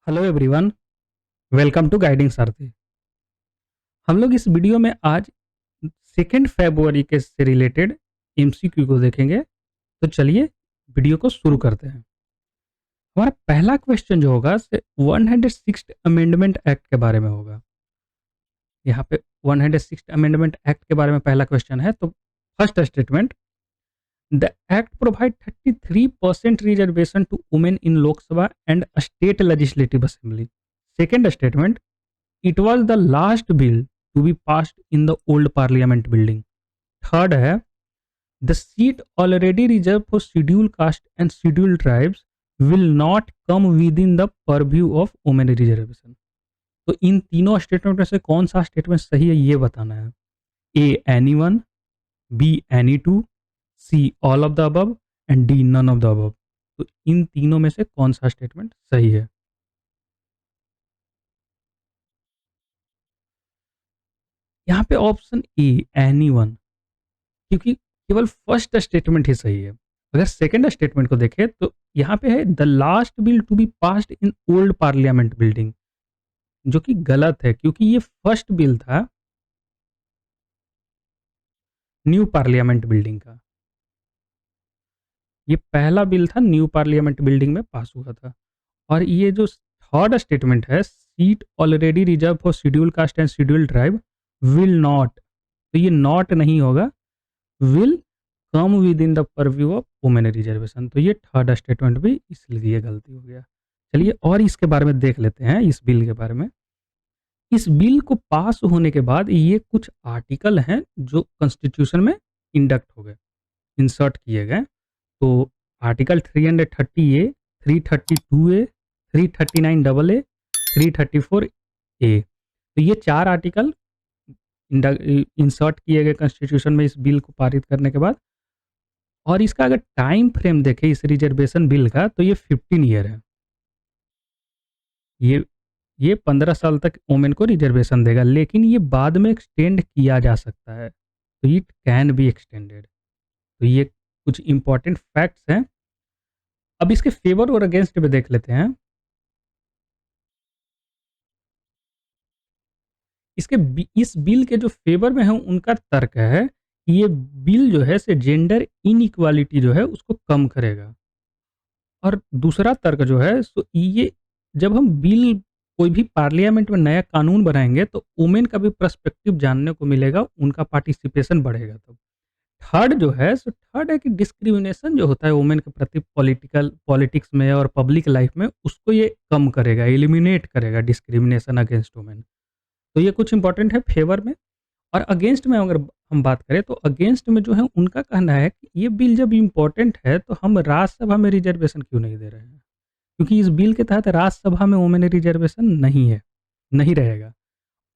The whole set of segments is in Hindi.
Hello everyone, welcome to guiding Sarathi. हम लोग इस वीडियो में आज 2 फरवरी के से रिलेटेड एमसीक्यू को देखेंगे। तो चलिए वीडियो को शुरू करते हैं। हमारा पहला क्वेश्चन जो होगा से 106 अमेंडमेंट एक्ट के बारे में होगा। यहाँ पे 106 अमेंडमेंट एक्ट के बारे में पहला क्वेश्चन है। तो first statement, the act provide 33% reservation to women in Lok Sabha and state legislative assembly. Second statement, it was the last bill to be passed in the old parliament building. Third है, the seat already reserved for scheduled caste and scheduled tribes will not come within the purview of women reservation. तो इन तीनों स्टेटमेंट में से कौन सा स्टेटमेंट सही है ये बताना है। A any one, B any two, C all of the above and D none of the above. तो इन तीनों में से कौन सा स्टेटमेंट सही है। यहाँ पे ऑप्शन ए एनी वन, क्योंकि केवल फर्स्ट स्टेटमेंट ही सही है। अगर सेकंड स्टेटमेंट को देखें तो यहाँ पे है the last bill to be passed in old parliament building, जो कि गलत है क्योंकि ये फर्स्ट बिल था न्यू पार्लियामेंट बिल्डिंग का। ये पहला बिल था न्यू पार्लियामेंट बिल्डिंग में पास हुआ था। और ये जो थर्ड स्टेटमेंट है, seat already reserve for schedule caste and schedule tribe will not, तो ये नॉट नहीं होगा, will come with in the purview of women reservation. तो ये थर्ड स्टेटमेंट भी इसलिए गलती हो गया। चलिए और इसके बारे में देख लेते हैं, इस बिल के बारे में। इस बिल को पास होने के बाद ये कुछ आर्टिकल हैं जो कॉन्स्टिट्यूशन में इंडक्ट हो गए, इंसर्ट किए गए। तो article 330 A, 332 A, 339 double A, 334 ए, तो ये 4 आर्टिकल इंसर्ट किए गए कॉन्स्टिट्यूशन में इस बिल को पारित करने के बाद। और इसका अगर टाइम फ्रेम देखें इस रिजर्वेशन बिल का, तो ये 15 ईयर है। ये 15 साल तक वोमेन को रिजर्वेशन देगा, लेकिन ये बाद में एक्सटेंड किया जा सकता है, तो इट कैन बी एक्सटेंडेड। तो ये कुछ इंपॉर्टेंट फैक्ट्स हैं। अब इसके फेवर और अगेंस्ट में देख लेते हैं। इस बिल के जो फेवर में है उनका तर्क है कि ये बिल जो है से जेंडर इनइक्वालिटी जो है उसको कम करेगा। और दूसरा तर्क जो है सो ये, जब हम बिल कोई भी पार्लियामेंट में नया कानून बनाएंगे तो वुमेन का भी पर्सपेक्टिव जानने को मिलेगा, उनका पार्टिसिपेशन बढ़ेगा। तब थर्ड जो है सो थर्ड है कि डिस्क्रिमिनेशन जो होता है वुमेन के प्रति पॉलिटिक्स में और पब्लिक लाइफ में, उसको ये कम करेगा, एलिमिनेट करेगा डिस्क्रिमिनेशन अगेंस्ट वुमेन। तो ये कुछ इंपॉर्टेंट है फेवर में। और अगेंस्ट में अगर हम बात करें तो अगेंस्ट में जो है उनका कहना है कि ये बिल जब इम्पोर्टेंट है तो हम राज्यसभा में रिजर्वेशन क्यों नहीं दे रहे हैं, क्योंकि इस बिल के तहत राज्यसभा में वुमेन रिजर्वेशन नहीं है, नहीं रहेगा।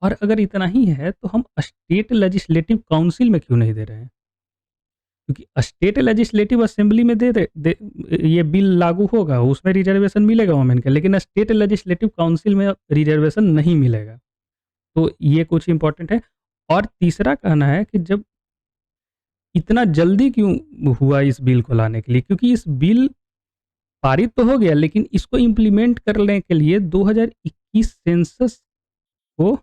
और अगर इतना ही है तो हम स्टेट लेजिस्लेटिव काउंसिल में क्यों नहीं दे रहे हैं, क्योंकि स्टेट लेजिस्लेटिव असेंबली में ये बिल लागू होगा, उसमें रिजर्वेशन मिलेगा वुमेन के, लेकिन स्टेट लेजिस्लेटिव काउंसिल में रिजर्वेशन नहीं मिलेगा। तो ये कुछ इंपॉर्टेंट है। और तीसरा कहना है कि जब इतना जल्दी क्यों हुआ इस बिल को लाने के लिए, क्योंकि इस बिल पारित तो हो गया, लेकिन इसको इम्प्लीमेंट करने के लिए 2021 सेंसस को,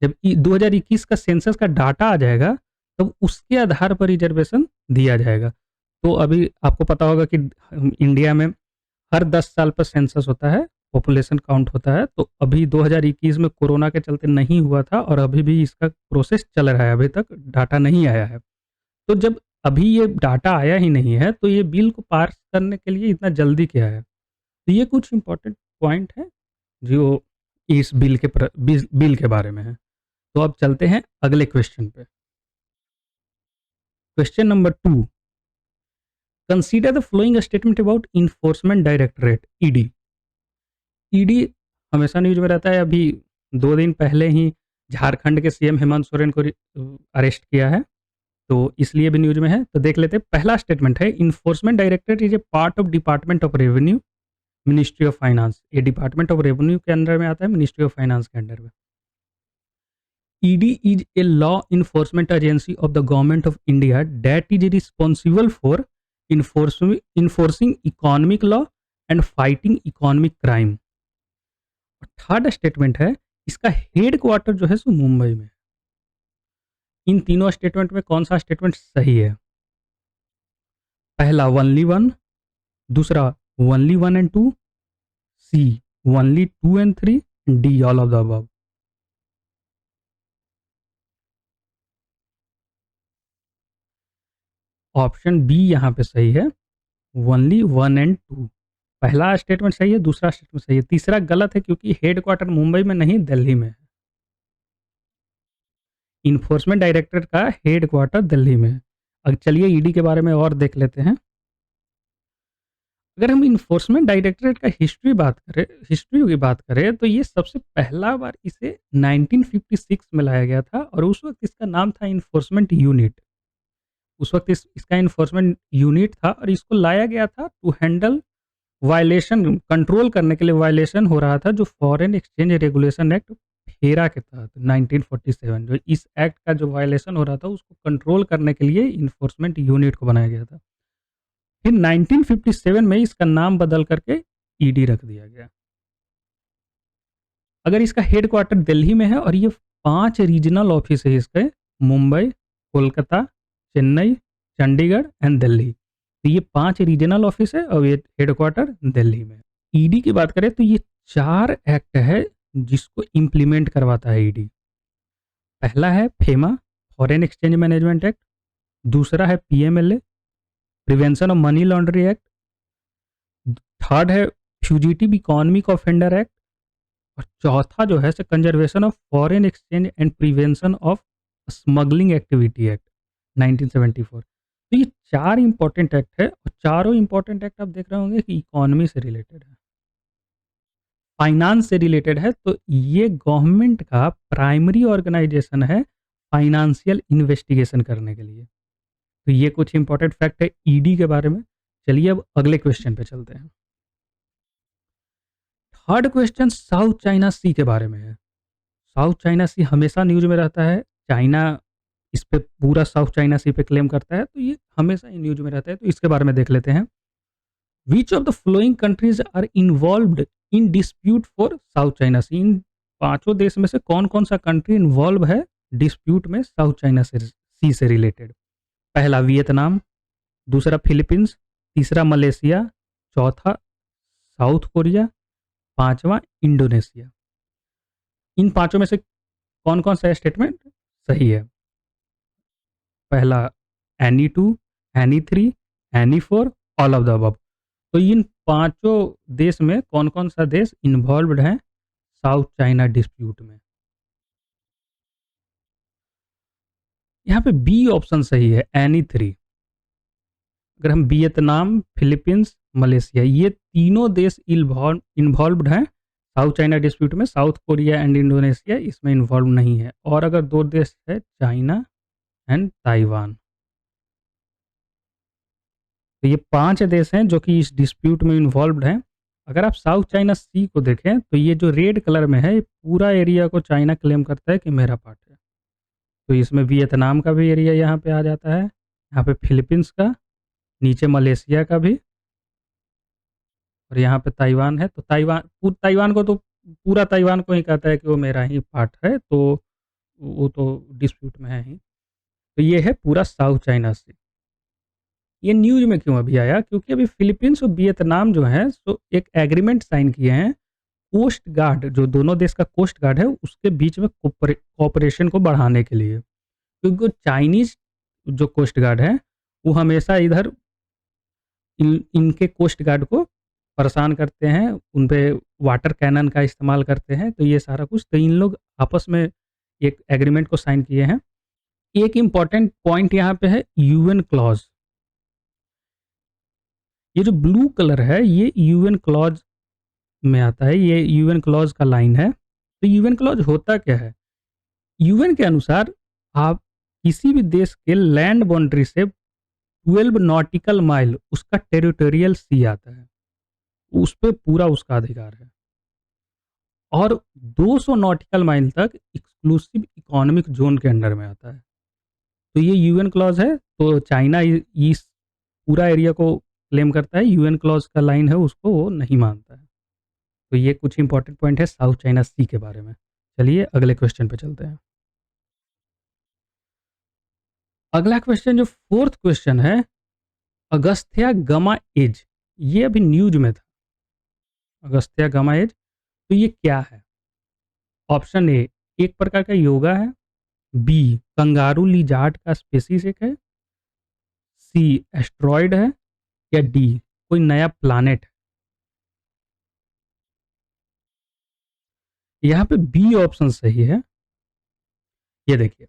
जब 2021 का सेंसस का डाटा आ जाएगा तब उसके आधार पर रिजर्वेशन दिया जाएगा। तो अभी आपको पता होगा कि इंडिया में हर 10 साल पर सेंसस होता है, पॉपुलेशन काउंट होता है। तो अभी 2021 में कोरोना के चलते नहीं हुआ था और अभी भी इसका प्रोसेस चल रहा है, अभी तक डाटा नहीं आया है। तो जब अभी ये डाटा आया ही नहीं है तो ये बिल को पास करने के लिए इतना जल्दी क्या है। तो ये कुछ इंपॉर्टेंट पॉइंट है जो इस बिल के बारे में है। तो अब चलते हैं अगले क्वेश्चन पे। Question number 2, consider the following statement about enforcement directorate ED. ED हमेशा न्यूज में रहता है। अभी 2 दिन पहले ही झारखंड के सीएम हेमंत सोरेन को अरेस्ट किया है, तो इसलिए भी न्यूज में है। तो देख लेते हैं। पहला स्टेटमेंट है, enforcement directorate is a part of department of revenue, ministry of finance. ये डिपार्टमेंट ऑफ रेवेन्यू के अंडर में आता है, मिनिस्ट्री ऑफ फाइनेंस के अंडर में। ED is a law enforcement agency of the government of India that is responsible for enforcing economic law and fighting economic crime. Third statement है, इसका हेड क्वार्टर जो है सो मुंबई में है। इन तीनों स्टेटमेंट में कौन सा स्टेटमेंट सही है? पहला ओनली वन, दूसरा only one and two, C only two and three, D all of the above. Option B यहाँ पे सही है, ओनली वन एंड टू। पहला स्टेटमेंट सही है, दूसरा स्टेटमेंट सही है, तीसरा गलत है क्योंकि हेड क्वार्टर मुंबई में नहीं दिल्ली में है। इन्फोर्समेंट डायरेक्टरेट का हेड क्वार्टर दिल्ली में है। अब चलिए ईडी के बारे में और देख लेते हैं। अगर हम इन्फोर्समेंट डायरेक्टरेट का हिस्ट्री की बात करें तो ये सबसे पहला बार इसे 1956 में लाया गया था और उस वक्त इसका नाम था इन्फोर्समेंट यूनिट। उस वक्त इसका इन्फोर्समेंट यूनिट था और इसको लाया गया था टू हैंडल वायलेशन, कंट्रोल करने के लिए वायलेशन हो रहा था जो फॉरेन एक्सचेंज रेगुलेशन एक्ट फेरा के तहत 1947, जो इस एक्ट का जो वायलेशन हो रहा था उसको कंट्रोल करने के लिए इन्फोर्समेंट यूनिट को बनाया गया था। फिर 1957 में इसका नाम बदल करके ईडी रख दिया गया। अगर इसका हेड क्वार्टर दिल्ली में है और ये 5 रीजनल ऑफिस है इसके, मुंबई, कोलकाता, चेन्नई, चंडीगढ़ एंड दिल्ली। तो ये 5 रीजनल ऑफिस है और ये हेड क्वार्टर दिल्ली में। ईडी की बात करें तो ये 4 एक्ट है जिसको इम्प्लीमेंट करवाता है ईडी। पहला है FEMA, foreign exchange management act. दूसरा है PMLA, prevention of money laundering act. Third है फ्यूजिटिव इकोनॉमिक ऑफेंडर एक्ट। और चौथा जो है conservation of foreign exchange and prevention of smuggling activity act 1974। तो ये 4 इंपॉर्टेंट एक्ट है और चारों इंपॉर्टेंट एक्ट आप देख रहे होंगे कि इकोनॉमी से रिलेटेड है, फाइनेंस से रिलेटेड है। तो ये गवर्नमेंट का प्राइमरी ऑर्गेनाइजेशन है फाइनेंशियल इन्वेस्टिगेशन करने के लिए। तो ये कुछ इंपॉर्टेंट फैक्ट है ईडी के बारे में। चलिए अब अगले क्वेश्चन पे चलते हैं। थर्ड क्वेश्चन साउथ चाइना सी के बारे में है। साउथ चाइना सी हमेशा न्यूज में रहता है, चाइना इस पे पूरा साउथ चाइना सी पे क्लेम करता है, तो ये हमेशा ही न्यूज में रहता है। तो इसके बारे में देख लेते हैं। Which of the following countries are involved in dispute for South China Sea? इन पांचों देश में से कौन कौन सा कंट्री इन्वॉल्व है डिस्प्यूट में साउथ चाइना सी से रिलेटेड? पहला वियतनाम, दूसरा फिलीपींस, तीसरा मलेशिया, चौथा साउथ कोरिया, पांचवा इंडोनेशिया। इन पांचों में से कौन कौन सा स्टेटमेंट सही है? पहला any two, any three, any four, all of the above. तो इन पांचों देश में कौन कौन सा देश इन्वॉल्व्ड है साउथ चाइना डिस्प्यूट में? यहाँ पे बी ऑप्शन सही है, एनी थ्री। अगर हम वियतनाम, फिलीपींस, मलेशिया, ये तीनों देश इन्वॉल्व्ड हैं साउथ चाइना डिस्प्यूट में। साउथ कोरिया एंड इंडोनेशिया इसमें इन्वॉल्व नहीं है। और अगर 2 देश है, चाइना एंड ताइवान। तो ये 5 देश हैं जो कि इस डिस्प्यूट में इन्वॉल्व्ड हैं। अगर आप साउथ चाइना सी को देखें तो ये जो रेड कलर में है, ये पूरा एरिया को चाइना क्लेम करता है कि मेरा पार्ट है। तो इसमें वियतनाम का भी एरिया यहाँ पे आ जाता है, यहाँ पे फिलीपींस का, नीचे मलेशिया का भी, और यहाँ पे ताइवान है। तो ताइवान को तो पूरा ताइवान को ही कहता है कि वो मेरा ही पार्ट है, तो वो तो डिस्प्यूट में है ही। तो ये है पूरा साउथ चाइना सी। ये न्यूज़ में क्यों अभी आया? क्योंकि अभी फिलीपींस और वियतनाम जो है सो एक एग्रीमेंट साइन किए हैं कोस्ट गार्ड, जो दोनों देश का कोस्ट गार्ड है उसके बीच में कोऑपरेशन को बढ़ाने के लिए। क्योंकि चाइनीज जो कोस्ट गार्ड है वो हमेशा इधर इनके कोस्ट गार्ड को परेशान करते हैं, उन पे वाटर कैनन का इस्तेमाल करते हैं। तो ये सारा कुछ, तो इन लोग आपस में एक एग्रीमेंट को साइन किए हैं। एक इम्पॉर्टेंट पॉइंट यहाँ पे है यूएन क्लॉज। ये जो ब्लू कलर है ये यूएन क्लॉज में आता है, ये यूएन क्लॉज का लाइन है। तो यूएन क्लॉज होता क्या है? यूएन के अनुसार आप किसी भी देश के लैंड बाउंड्री से 12 नॉटिकल माइल उसका टेरिटोरियल सी आता है, उस पे पूरा उसका अधिकार है। और 200 नॉटिकल माइल तक एक्सक्लूसिव इकोनॉमिक जोन के अंडर में आता है। तो ये यूएन क्लॉज है। तो चाइना इस पूरा एरिया को क्लेम करता है, यूएन क्लॉज का लाइन है उसको वो नहीं मानता है। तो ये कुछ इंपॉर्टेंट पॉइंट है साउथ चाइना सी के बारे में। चलिए अगले क्वेश्चन पे चलते हैं। अगला क्वेश्चन जो फोर्थ क्वेश्चन है, अगस्त्या गमा एज, ये अभी न्यूज में था। अगस्त्या गमा एज, तो ये क्या है? ऑप्शन ए, एक प्रकार का योगा है। बी, कंगारू लिजार्ड का स्पीसीज एक है। सी, एस्ट्रॉयड है। या डी, कोई नया प्लानेट है। यहाँ पे बी ऑप्शन सही है। ये देखिए,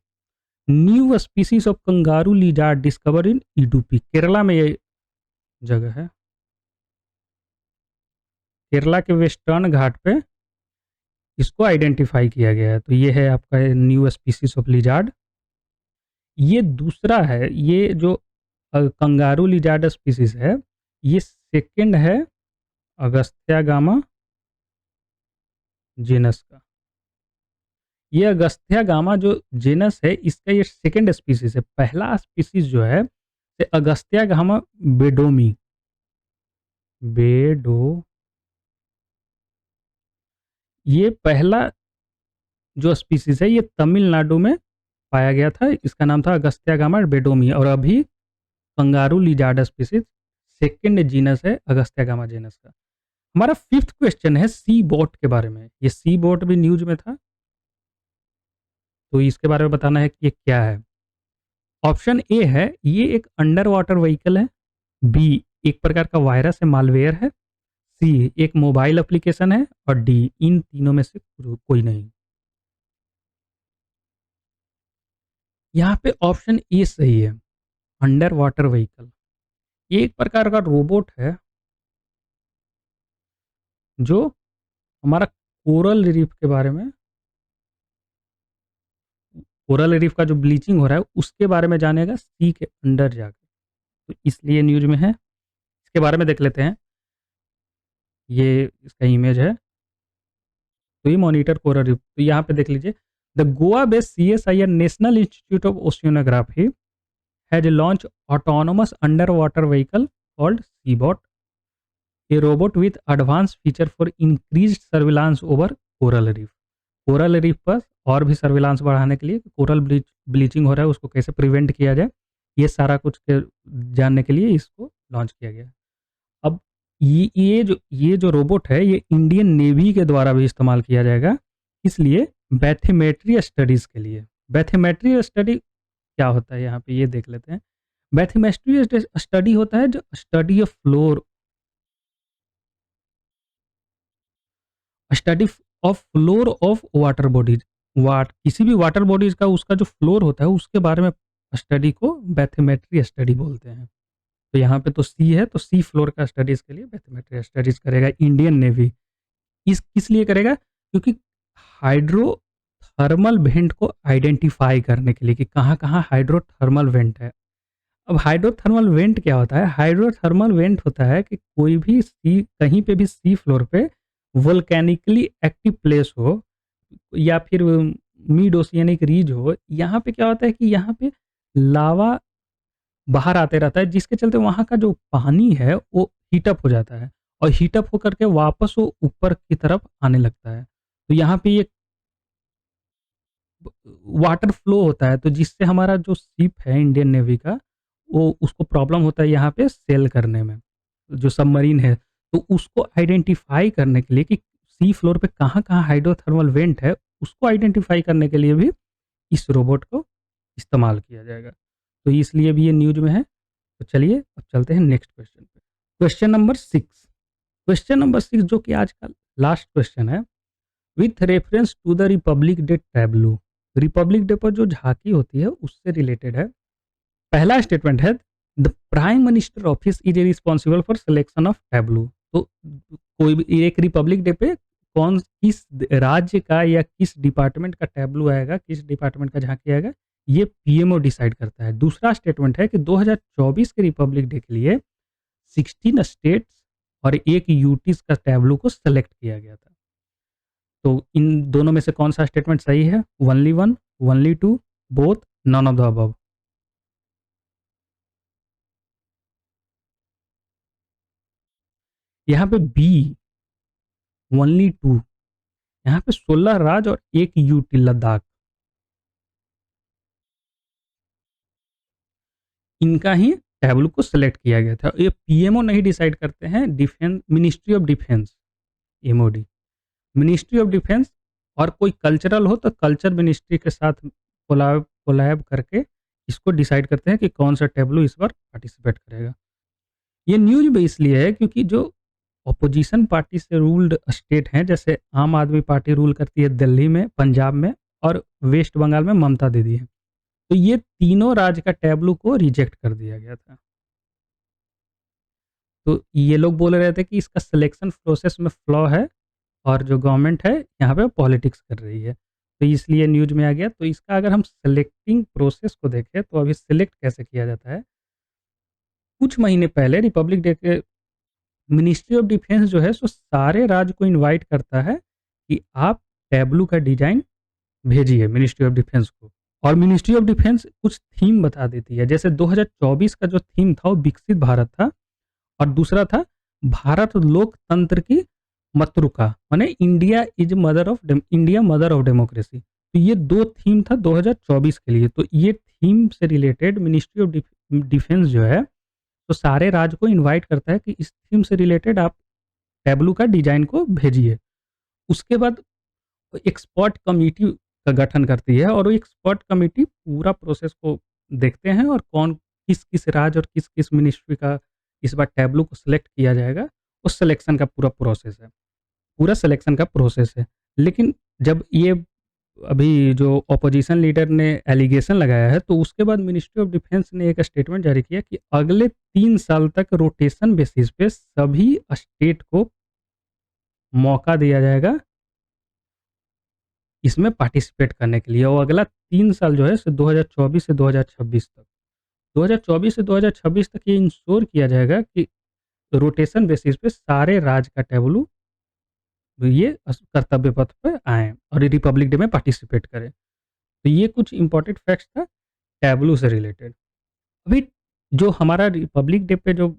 new species of kangaroo lizard discover in Idukki, Kerala में ये जगह है। केरला के वेस्टर्न घाट पे इसको आइडेंटिफाई किया गया है। तो ये है आपका न्यू स्पीसीज ऑफ लिजार्ड। ये दूसरा है, ये जो कंगारू लिजार्ड स्पीसीज है, ये सेकंड है अगस्त्या गामा जेनस का। ये अगस्त्या गामा जो जेनस है, इसका ये सेकंड स्पीसीज है। पहला स्पीसीज जो है ये अगस्त्या गामा बेडोमी, बेडो, ये पहला जो स्पीसीज है ये तमिलनाडु में पाया गया था। इसका नाम था अगस्त्या गामा बेडोमी। और अभी kangaroo lizard species second genus है अगस्त्या गामा जेनस का। हमारा फिफ्थ क्वेश्चन है सी बोट के बारे में। ये सी बोट भी न्यूज में था, तो इसके बारे में बताना है कि ये क्या है। ऑप्शन ए है, ये एक अंडर वाटर व्हीकल है। बी, एक प्रकार का वायरस है, मालवेयर है। सी, एक मोबाइल एप्लीकेशन है। और डी, इन तीनों में से कोई नहीं। यहाँ पे ऑप्शन ए सही है, अंडर वाटर व्हीकल। ये एक प्रकार का रोबोट है जो हमारा कोरल रीफ के बारे में, कोरल रीफ का जो ब्लीचिंग हो रहा है उसके बारे में जानेगा सी के अंडर जाकर। तो इसलिए न्यूज में है। इसके बारे में देख लेते हैं। ये इसका इमेज है। तो ये मॉनिटर कोरल रीफ, तो यहाँ पे देख लीजिए, the Goa based CSIR national institute of oceanography has launch autonomous under water vehicle called Seabot, a robot with advance feature for increase surveillance over coral reef. Coral reef पर और भी सर्विलांस बढ़ाने के लिए, कोरल ब्लीचिंग हो रहा है उसको कैसे प्रिवेंट किया जाए, ये सारा कुछ जानने के लिए इसको लॉन्च किया गया। अब ये जो रोबोट है ये इंडियन नेवी के द्वारा भी इस्तेमाल किया जाएगा, इसलिए बैथीमेट्री स्टडीज के लिए। बैथीमेट्री स्टडी क्या होता है यहाँ पे ये देख लेते हैं। बैथीमेट्री स्टडी होता है जो study of floor, study of floor of water bodies. किसी भी वाटर बॉडीज का उसका जो फ्लोर होता है उसके बारे में स्टडी को बैथीमेट्री स्टडी बोलते हैं। तो यहाँ पे तो सी है, तो सी फ्लोर का स्टडीज के लिए बैथीमेट्री स्टडीज करेगा इंडियन नेवी। इस किस लिए करेगा? क्योंकि हाइड्रोथर्मल वेंट को आइडेंटिफाई करने के लिए कि कहाँ कहाँ हाइड्रोथर्मल वेंट है। अब हाइड्रोथर्मल वेंट क्या होता है? हाइड्रोथर्मल वेंट होता है कि कोई भी सी, कहीं पे भी सी फ्लोर पे वोल्केनिकली एक्टिव प्लेस हो या फिर मिड ओशियनिक रीज हो, यहाँ पे क्या होता है कि यहाँ पे लावा बाहर आते रहता है, जिसके चलते वहाँ का जो पानी है वो हीटअप हो जाता है और हीटअप होकर के वापस वो ऊपर की तरफ आने लगता है। तो यहाँ पे ये वाटर फ्लो होता है, तो जिससे हमारा जो शिप है इंडियन नेवी का, वो उसको प्रॉब्लम होता है यहाँ पे सेल करने में, जो सबमरीन है। तो उसको आइडेंटिफाई करने के लिए कि सी फ्लोर पे कहाँ कहाँ हाइड्रोथर्मल वेंट है, उसको आइडेंटिफाई करने के लिए भी इस रोबोट को इस्तेमाल किया जाएगा। तो इसलिए भी ये न्यूज में है। तो चलिए अब चलते हैं नेक्स्ट क्वेश्चन पे। Question number 6। क्वेश्चन नंबर 6 जो कि आज का लास्ट क्वेश्चन है, with reference to the republic day tableau. Republic day पर जो झांकी होती है उससे रिलेटेड है। पहला स्टेटमेंट है, the prime minister office is responsible for selection of tableau. तो कोई भी एक रिपब्लिक डे पे कौन किस राज्य का या किस डिपार्टमेंट का टैब्लू आएगा, किस डिपार्टमेंट का झांकी आएगा, ये पीएमओ डिसाइड करता है। दूसरा स्टेटमेंट है कि 2024 के रिपब्लिक डे के लिए 16 स्टेट्स और एक यूटीज का टैब्लू को सेलेक्ट किया गया था। तो इन दोनों में से कौन सा स्टेटमेंट सही है? Only one, only two, both, none of the above. यहाँ पे बी, ओनली 2। यहाँ पे 16 राज्य और 1 यूटी लद्दाख, इनका ही टैब्लू को सिलेक्ट किया गया था। ये पीएमओ नहीं डिसाइड करते हैं, defence ministry of defence, MoD, ministry of defence. और कोई कल्चरल हो तो कल्चर मिनिस्ट्री के साथ कोलैब कोलैब करके इसको डिसाइड करते हैं कि कौन सा टैब्लू इस बार पार्टिसिपेट करेगा। ये न्यूज़ भी इसलिए है क्योंकि जो अपोजिशन पार्टी से रूल्ड स्टेट हैं, जैसे आम आदमी पार्टी रूल करती है दिल्ली में, पंजाब में और वेस्ट बंगाल में ममता दीदी है। तो ये तीनों राज्य का टैब्लू को रिजेक्ट कर दिया गया था। तो ये लोग बोल रहे थे कि इसका सिलेक्शन प्रोसेस में फ्लॉ है और जो गवर्नमेंट है यहाँ पे पॉलिटिक्स कर रही है। तो इसलिए न्यूज़ में आ गया। तो इसका अगर हम सिलेक्टिंग प्रोसेस को देखें तो अभी सिलेक्ट कैसे किया जाता है। कुछ महीने पहले रिपब्लिक डे के मिनिस्ट्री ऑफ डिफेंस जो है सो सारे राज्य को इनवाइट करता है कि आप टैब्लू का डिजाइन भेजिए मिनिस्ट्री ऑफ डिफेंस को। और मिनिस्ट्री ऑफ डिफेंस कुछ थीम बता देती है। जैसे 2024 का जो थीम था वो विकसित भारत था और दूसरा था भारत लोकतंत्र की मतरुका, माने इंडिया मदर ऑफ डेमोक्रेसी। तो ये दो थीम था 2024 के लिए। तो ये थीम से रिलेटेड मिनिस्ट्री ऑफ डिफेंस जो है तो सारे राज्य को इनवाइट करता है कि इस थीम से रिलेटेड आप टैब्लू का डिजाइन को भेजिए। उसके बाद एक्सपर्ट कमेटी का गठन करती है और वो एक्सपर्ट कमेटी पूरा प्रोसेस को देखते हैं और कौन किस किस राज्य और किस किस मिनिस्ट्री का इस बार टैब्लू को सिलेक्ट किया जाएगा। उस सिलेक्शन का पूरा प्रोसेस है, पूरा सिलेक्शन का प्रोसेस है। लेकिन जब ये अभी जो ऑपोजिशन लीडर ने एलिगेशन लगाया है तो उसके बाद मिनिस्ट्री ऑफ डिफेंस ने एक स्टेटमेंट जारी किया कि अगले 3 साल तक रोटेशन बेसिस पे सभी स्टेट को मौका दिया जाएगा इसमें पार्टिसिपेट करने के लिए। और अगला 3 साल जो है सो 2024 से 2026 तक, 2024 से 2026 तक ये इंश्योर किया जाएगा कि रोटेशन बेसिस पे सारे राज्य का टैब्लू ये कर्तव्य पथ पे आए और रिपब्लिक डे में पार्टिसिपेट करें। तो ये कुछ इंपॉर्टेंट फैक्ट्स था टैब्लू से रिलेटेड। अभी जो हमारा रिपब्लिक डे पे जो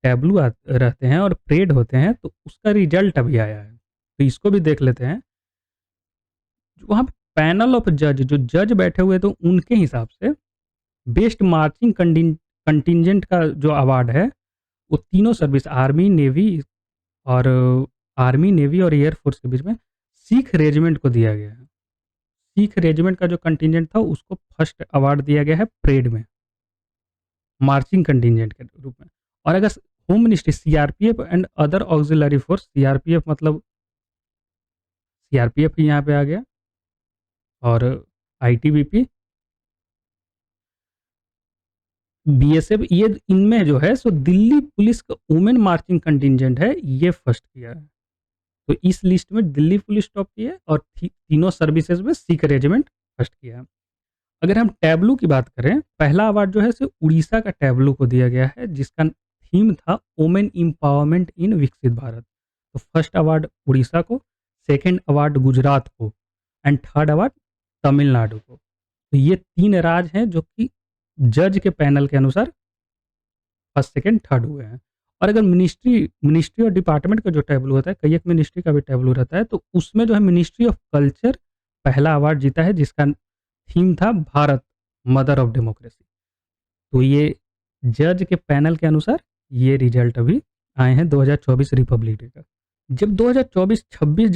टैब्लू रहते हैं और परेड होते हैं तो उसका रिजल्ट अभी आया है, तो इसको भी देख लेते हैं। वहाँ पे पैनल ऑफ जज, जो जज बैठे हुए थे उनके हिसाब से बेस्ट मार्चिंग कंटिजेंट का जो अवार्ड है वो तीनों सर्विस और आर्मी नेवी और एयरफोर्स के बीच में सिख रेजिमेंट को दिया गया है। सिख रेजिमेंट का जो कंटिजेंट था उसको फर्स्ट अवार्ड दिया गया है परेड में, मार्चिंग कंटिजेंट के रूप में। और अगर home ministry CRPF and other auxiliary force, CRPF मतलब सीआरपीएफ यहाँ पे आ गया और आईटीबीपी, बीएसएफ, ये इनमें जो है सो दिल्ली पुलिस का वुमेन मार्चिंग कंटिजेंट है ये फर्स्ट किया है। तो इस लिस्ट में दिल्ली पुलिस टॉप की है और तीनों सर्विसेज में सिख रेजिमेंट फर्स्ट किया है। अगर हम टैब्लू की बात करें, पहला अवार्ड जो है सो उड़ीसा का टैब्लू को दिया गया है जिसका थीम था वुमेन एम्पावरमेंट इन विकसित भारत। तो फर्स्ट अवार्ड उड़ीसा को, सेकंड अवार्ड गुजरात को एंड थर्ड अवार्ड तमिलनाडु को। तो ये 3 राज्य हैं जो कि जज के पैनल के अनुसार फर्स्ट, सेकंड, थर्ड हुए हैं। और अगर मिनिस्ट्री और डिपार्टमेंट का जो टैब्लू होता है, कई एक मिनिस्ट्री का भी टैब्लू रहता है, तो उसमें जो है मिनिस्ट्री ऑफ कल्चर पहला अवार्ड जीता है जिसका थीम था भारत मदर ऑफ डेमोक्रेसी। तो ये जज के पैनल के अनुसार ये रिजल्ट अभी आए हैं 2024 रिपब्लिक डे का। जब 2024 26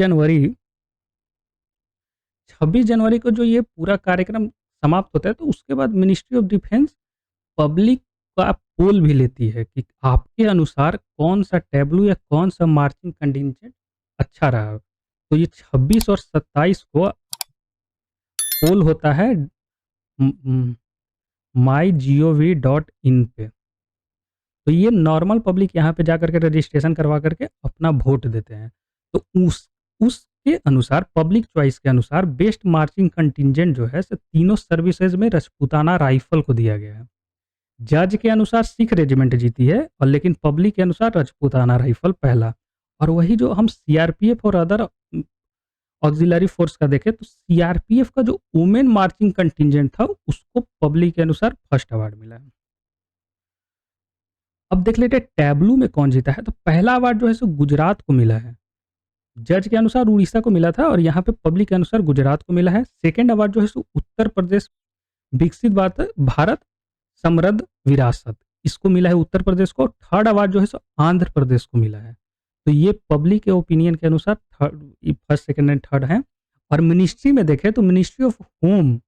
जनवरी को जो ये पूरा कार्यक्रम समाप्त होता है तो उसके बाद मिनिस्ट्री ऑफ डिफेंस पब्लिक का पोल भी लेती है कि आपके अनुसार कौन सा टैब्लू या कौन सा मार्चिंग कंटिजेंट अच्छा रहा। तो ये 26 और 27 को पोल होता है mygov.in पे। तो ये नॉर्मल पब्लिक यहाँ पे जाकर के रजिस्ट्रेशन करवा करके अपना वोट देते हैं। तो उसके अनुसार पब्लिक चॉइस के अनुसार बेस्ट मार्चिंग कंटिजेंट जो है तीनों सर्विसेज में राजपूताना राइफल को दिया गया है। जज के अनुसार सिख रेजिमेंट जीती है और लेकिन पब्लिक के अनुसार राजपूताना राइफल पहला। और वही जो हम सीआरपीएफ और अदर ऑक्सिलरी फोर्स का देखें तो सीआरपीएफ का जो वुमेन मार्चिंग कंटिजेंट था उसको पब्लिक के अनुसार फर्स्ट अवार्ड मिला है। अब देख लेते हैं टैब्लू में कौन जीता है। तो पहला अवार्ड जो है सो गुजरात को मिला है जज के अनुसार उड़ीसा को मिला था और यहाँ पे पब्लिक के अनुसार गुजरात को मिला है। सेकंड अवार्ड जो है सो उत्तर प्रदेश विकसित भारत समृद्ध विरासत, इसको मिला है उत्तर प्रदेश को। थर्ड अवार्ड जो है सो आंध्र प्रदेश को मिला है। तो ये पब्लिक के ओपिनियन के अनुसार third, first second and third है। और मिनिस्ट्री में देखें तो मिनिस्ट्री ऑफ होम,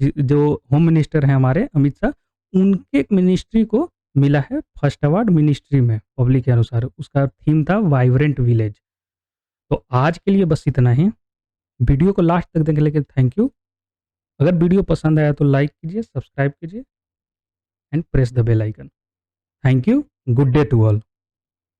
जो होम मिनिस्टर हैं हमारे अमित शाह, उनके मिनिस्ट्री को मिला है फर्स्ट अवार्ड मिनिस्ट्री में पब्लिक के अनुसार। उसका थीम था वाइब्रेंट विलेज। तो आज के लिए बस इतना ही। वीडियो को लास्ट तक देखने के लिए थैंक यू। अगर वीडियो पसंद आया तो लाइक कीजिए, सब्सक्राइब कीजिए and press the bell icon. Thank you. Good day to all.